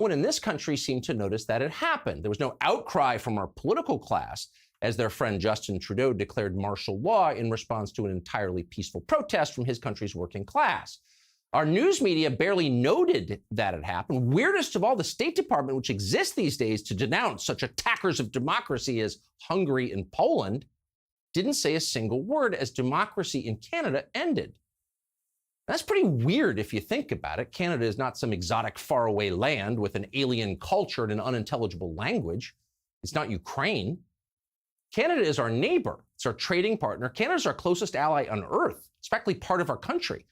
one in this country seemed to notice that it happened. There was no outcry from our political class as their friend Justin Trudeau declared martial law in response to an entirely peaceful protest from his country's working class. Our news media barely noted that it happened. Weirdest of all, the State Department, which exists these days to denounce such attackers of democracy as Hungary and Poland, didn't say a single word as democracy in Canada ended. That's pretty weird if you think about it. Canada is not some exotic faraway land with an alien culture and an unintelligible language. It's not Ukraine. Canada is our neighbor. It's our trading partner. Canada is our closest ally on earth. It's practically part of our country.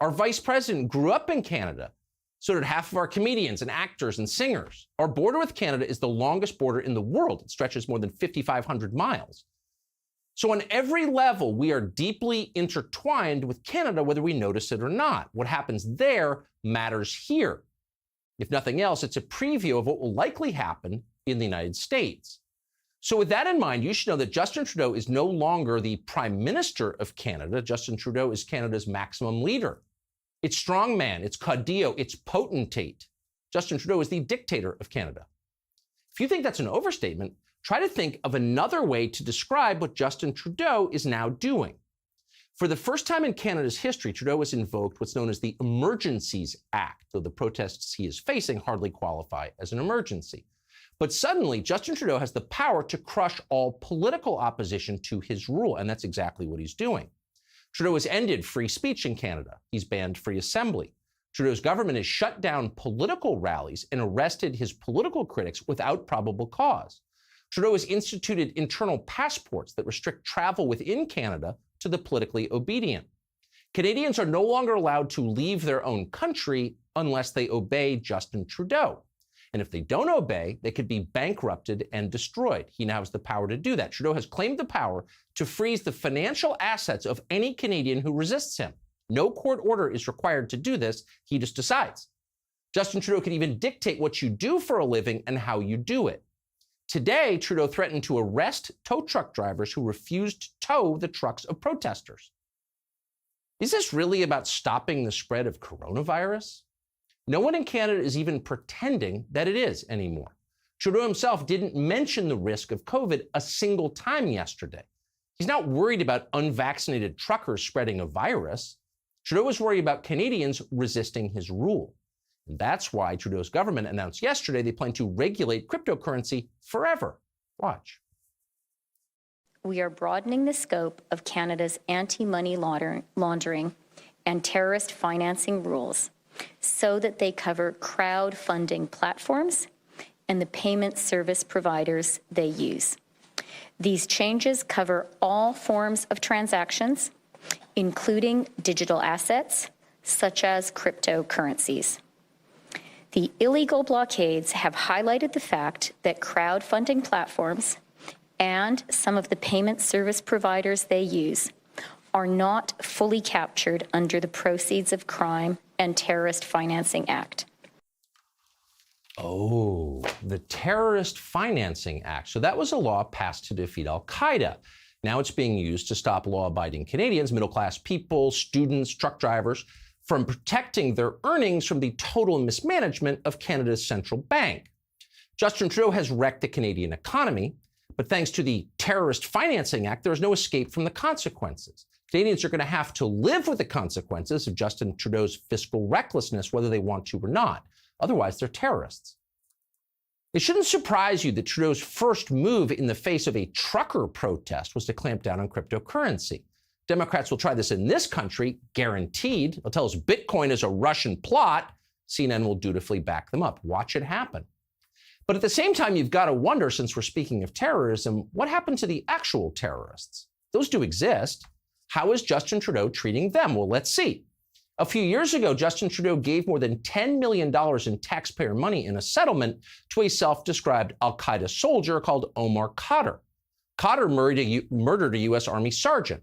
Our vice president grew up in Canada. So did half of our comedians and actors and singers. Our border with Canada is the longest border in the world. It stretches more than 5,500 miles. So on every level, we are deeply intertwined with Canada, whether we notice it or not. What happens there matters here. If nothing else, it's a preview of what will likely happen in the United States. So with that in mind, you should know that Justin Trudeau is no longer the Prime Minister of Canada. Justin Trudeau is Canada's maximum leader. It's strongman, it's caudillo, it's potentate. Justin Trudeau is the dictator of Canada. If you think that's an overstatement, try to think of another way to describe what Justin Trudeau is now doing. For the first time in Canada's history, Trudeau has invoked what's known as the Emergencies Act, though the protests he is facing hardly qualify as an emergency. But suddenly, Justin Trudeau has the power to crush all political opposition to his rule, and that's exactly what he's doing. Trudeau has ended free speech in Canada. He's banned free assembly. Trudeau's government has shut down political rallies and arrested his political critics without probable cause. Trudeau has instituted internal passports that restrict travel within Canada to the politically obedient. Canadians are no longer allowed to leave their own country unless they obey Justin Trudeau. And if they don't obey, they could be bankrupted and destroyed. He now has the power to do that. Trudeau has claimed the power to freeze the financial assets of any Canadian who resists him. No court order is required to do this. He just decides. Justin Trudeau can even dictate what you do for a living and how you do it. Today, Trudeau threatened to arrest tow truck drivers who refused to tow the trucks of protesters. Is this really about stopping the spread of coronavirus? No one in Canada is even pretending that it is anymore. Trudeau himself didn't mention the risk of COVID a single time yesterday. He's not worried about unvaccinated truckers spreading a virus. Trudeau is worried about Canadians resisting his rule. And that's why Trudeau's government announced yesterday they plan to regulate cryptocurrency forever. Watch. We are broadening the scope of Canada's anti-money laundering and terrorist financing rules so that they cover crowdfunding platforms and the payment service providers they use. These changes cover all forms of transactions, including digital assets, such as cryptocurrencies. The illegal blockades have highlighted the fact that crowdfunding platforms and some of the payment service providers they use are not fully captured under the Proceeds of Crime and Terrorist Financing Act. Oh, the Terrorist Financing Act. So that was a law passed to defeat al-Qaeda. Now it's being used to stop law-abiding Canadians, middle-class people, students, truck drivers, from protecting their earnings from the total mismanagement of Canada's central bank. Justin Trudeau has wrecked the Canadian economy, but thanks to the Terrorist Financing Act, there is no escape from the consequences. Canadians are going to have to live with the consequences of Justin Trudeau's fiscal recklessness, whether they want to or not. Otherwise, they're terrorists. It shouldn't surprise you that Trudeau's first move in the face of a trucker protest was to clamp down on cryptocurrency. Democrats will try this in this country, guaranteed. They'll tell us Bitcoin is a Russian plot. CNN will dutifully back them up. Watch it happen. But at the same time, you've got to wonder, since we're speaking of terrorism, what happened to the actual terrorists? Those do exist. How is Justin Trudeau treating them? Well, let's see. A few years ago, Justin Trudeau gave more than $10 million in taxpayer money in a settlement to a self-described al-Qaeda soldier called Omar Khadr. Khadr murdered a U.S. Army sergeant.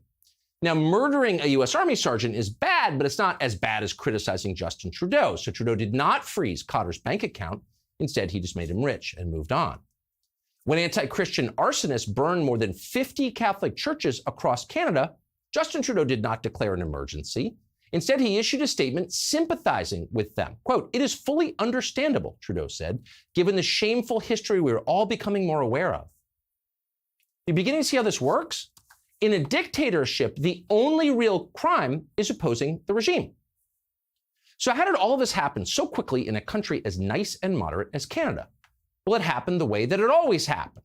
Now, murdering a U.S. Army sergeant is bad, but it's not as bad as criticizing Justin Trudeau. So Trudeau did not freeze Khadr's bank account. Instead, he just made him rich and moved on. When anti-Christian arsonists burned more than 50 Catholic churches across Canada, Justin Trudeau did not declare an emergency. Instead, he issued a statement sympathizing with them. Quote, "It is fully understandable," Trudeau said, "given the shameful history we are all becoming more aware of." You're beginning to see how this works? In a dictatorship, the only real crime is opposing the regime. So how did all of this happen so quickly in a country as nice and moderate as Canada? Well, it happened the way that it always happened.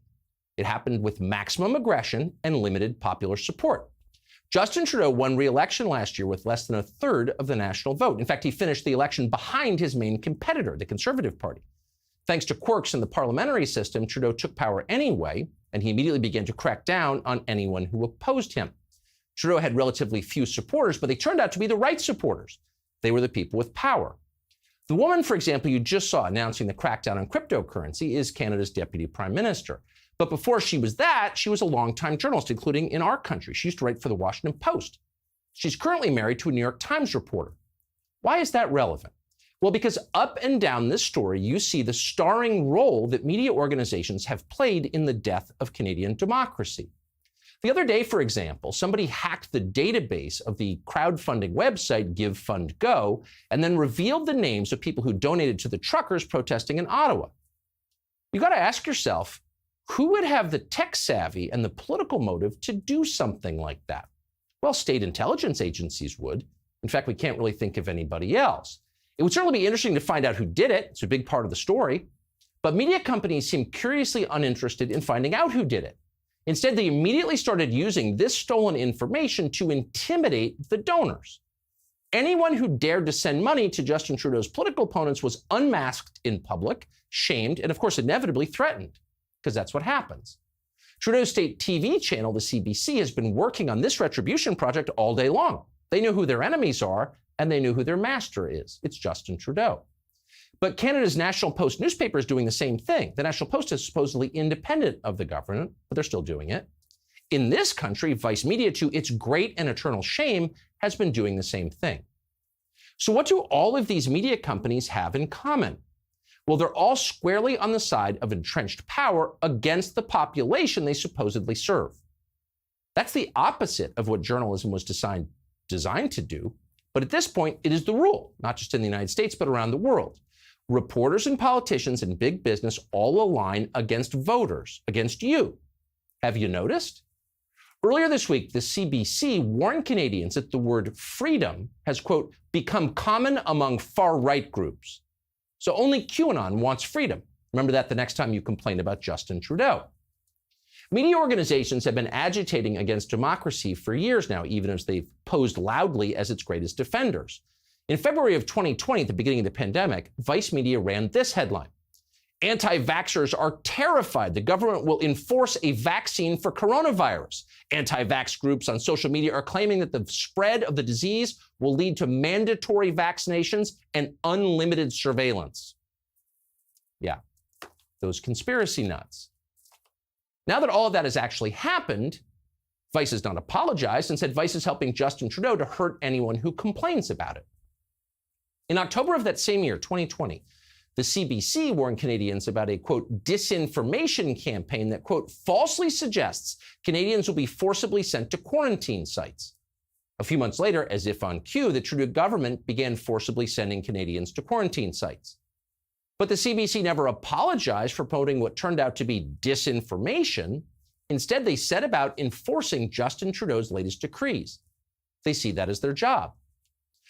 It happened with maximum aggression and limited popular support. Justin Trudeau won re-election last year with less than a third of the national vote. In fact, he finished the election behind his main competitor, the Conservative Party. Thanks to quirks in the parliamentary system, Trudeau took power anyway, and he immediately began to crack down on anyone who opposed him. Trudeau had relatively few supporters, but they turned out to be the right supporters. They were the people with power. The woman, for example, you just saw announcing the crackdown on cryptocurrency is Canada's deputy prime minister. But before she was that, she was a longtime journalist, including in our country. She used to write for the Washington Post. She's currently married to a New York Times reporter. Why is that relevant? Well, because up and down this story, you see the starring role that media organizations have played in the death of Canadian democracy. The other day, for example, somebody hacked the database of the crowdfunding website GiveFundGo and then revealed the names of people who donated to the truckers protesting in Ottawa. You got to ask yourself, who would have the tech savvy and the political motive to do something like that? Well, state intelligence agencies would. In fact, we can't really think of anybody else. It would certainly be interesting to find out who did it. It's a big part of the story. But media companies seem curiously uninterested in finding out who did it. Instead, they immediately started using this stolen information to intimidate the donors. Anyone who dared to send money to Justin Trudeau's political opponents was unmasked in public, shamed, and of course, inevitably threatened, because that's what happens. Trudeau's state TV channel, the CBC, has been working on this retribution project all day long. They know who their enemies are, and they know who their master is. It's Justin Trudeau. But Canada's National Post newspaper is doing the same thing. The National Post is supposedly independent of the government, but they're still doing it. In this country, Vice Media, to its great and eternal shame, has been doing the same thing. So what do all of these media companies have in common? Well, they're all squarely on the side of entrenched power against the population they supposedly serve. That's the opposite of what journalism was designed to do. But at this point, it is the rule, not just in the United States, but around the world. Reporters and politicians and big business all align against voters, against you. Have you noticed? Earlier this week, the CBC warned Canadians that the word freedom has, quote, become common among far-right groups. So only QAnon wants freedom. Remember that the next time you complain about Justin Trudeau. Media organizations have been agitating against democracy for years now, even as they've posed loudly as its greatest defenders. In February of 2020, at the beginning of the pandemic, Vice Media ran this headline: "Anti-vaxxers are terrified the government will enforce a vaccine for coronavirus. Anti-vax groups on social media are claiming that the spread of the disease will lead to mandatory vaccinations and unlimited surveillance." Yeah, those conspiracy nuts. Now that all of that has actually happened, Vice has not apologized and said Vice is helping Justin Trudeau to hurt anyone who complains about it. In October of that same year, 2020, the CBC warned Canadians about a, quote, disinformation campaign that, quote, falsely suggests Canadians will be forcibly sent to quarantine sites. A few months later, as if on cue, the Trudeau government began forcibly sending Canadians to quarantine sites. But the CBC never apologized for promoting what turned out to be disinformation. Instead, they set about enforcing Justin Trudeau's latest decrees. They see that as their job.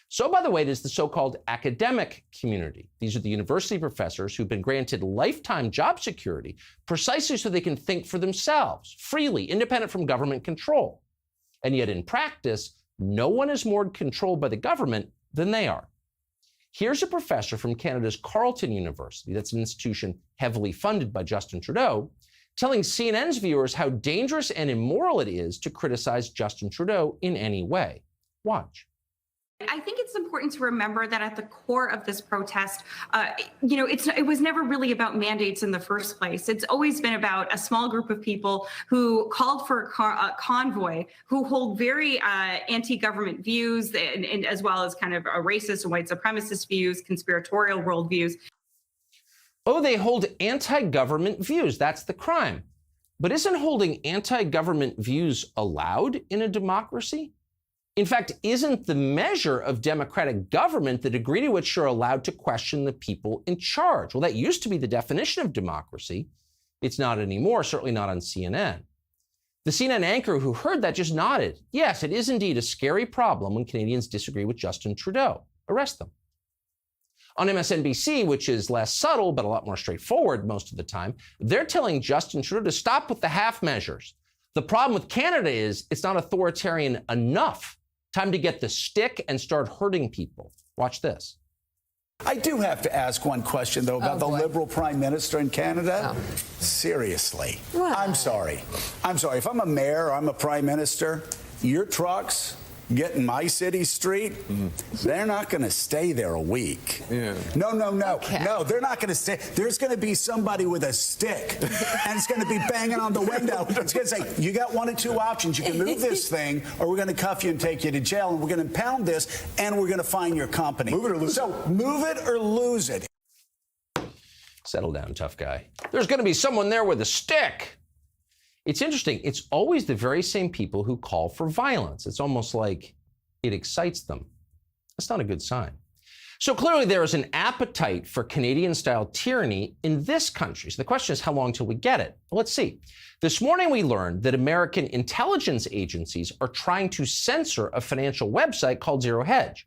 So, by the way, it is the so-called academic community. These are the university professors who've been granted lifetime job security precisely so they can think for themselves, freely, independent from government control. And yet, in practice, no one is more controlled by the government than they are. Here's a professor from Canada's Carleton University, that's an institution heavily funded by Justin Trudeau, telling CNN's viewers how dangerous and immoral it is to criticize Justin Trudeau in any way. Watch. I think it's important to remember that at the core of this protest, it was never really about mandates in the first place. It's always been about a small group of people who called for a convoy, who hold very anti-government views, and as well as kind of racist and white supremacist views, conspiratorial worldviews. Oh, they hold anti-government views. That's the crime. But isn't holding anti-government views allowed in a democracy? In fact, isn't the measure of democratic government the degree to which you're allowed to question the people in charge? Well, that used to be the definition of democracy. It's not anymore, certainly not on CNN. The CNN anchor who heard that just nodded. Yes, it is indeed a scary problem when Canadians disagree with Justin Trudeau. Arrest them. On MSNBC, which is less subtle but a lot more straightforward most of the time, they're telling Justin Trudeau to stop with the half measures. The problem with Canada is it's not authoritarian enough. Time to get the stick and start hurting people. Watch this. I do have to ask one question, though, about the Liberal Prime Minister in Canada. Seriously. What? I'm sorry. If I'm a mayor or I'm a Prime Minister, your trucks get in my city street, they're not going to stay there a week. Yeah. No. Okay. No, they're not going to stay. There's going to be somebody with a stick, and it's going to be banging on the window. It's going to say, you got one of two options. You can move this thing, or we're going to cuff you and take you to jail, and we're going to impound this, and we're going to fine your company. Move it or lose it. So move it or lose it. Settle down, tough guy. There's going to be someone there with a stick. It's interesting. It's always the very same people who call for violence. It's almost like it excites them. That's not a good sign. So clearly there is an appetite for Canadian-style tyranny in this country. So the question is, how long till we get it? Well, let's see. This morning we learned that American intelligence agencies are trying to censor a financial website called Zero Hedge.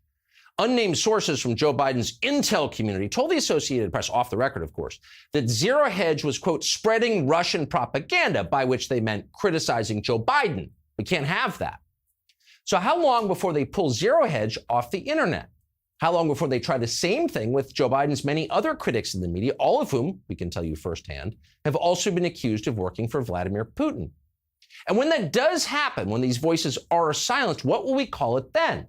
Unnamed sources from Joe Biden's intel community told the Associated Press, off the record, of course, that Zero Hedge was, quote, spreading Russian propaganda, by which they meant criticizing Joe Biden. We can't have that. So how long before they pull Zero Hedge off the internet? How long before they try the same thing with Joe Biden's many other critics in the media, all of whom, we can tell you firsthand, have also been accused of working for Vladimir Putin? And when that does happen, when these voices are silenced, what will we call it then?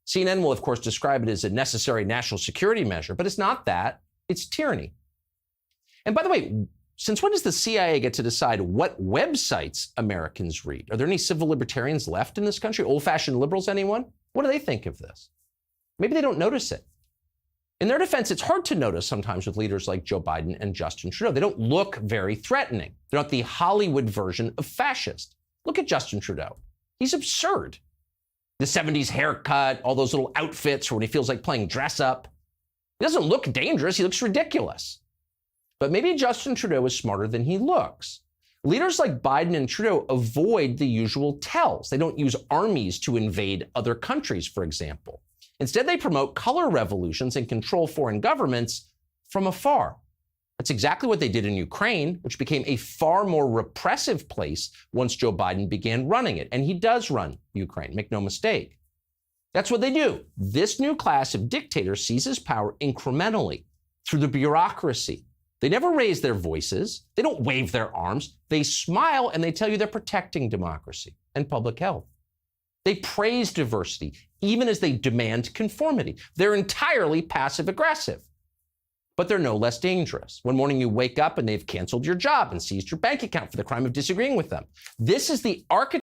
CNN will, of course, describe it as a necessary national security measure, but it's not that. It's tyranny. And by the way, since when does the CIA get to decide what websites Americans read? Are there any civil libertarians left in this country? Old-fashioned liberals, anyone? What do they think of this? Maybe they don't notice it. In their defense, it's hard to notice sometimes with leaders like Joe Biden and Justin Trudeau. They don't look very threatening. They're not the Hollywood version of fascist. Look at Justin Trudeau. He's absurd. The 70s haircut, all those little outfits for when he feels like playing dress up. He doesn't look dangerous, he looks ridiculous. But maybe Justin Trudeau is smarter than he looks. Leaders like Biden and Trudeau avoid the usual tells. They don't use armies to invade other countries, for example. Instead, they promote color revolutions and control foreign governments from afar. That's exactly what they did in Ukraine, which became a far more repressive place once Joe Biden began running it. And he does run Ukraine, make no mistake. That's what they do. This new class of dictators seizes power incrementally through the bureaucracy. They never raise their voices. They don't wave their arms. They smile and they tell you they're protecting democracy and public health. They praise diversity, even as they demand conformity. They're entirely passive-aggressive. But they're no less dangerous. One morning you wake up and they've canceled your job and seized your bank account for the crime of disagreeing with them. This is the archetype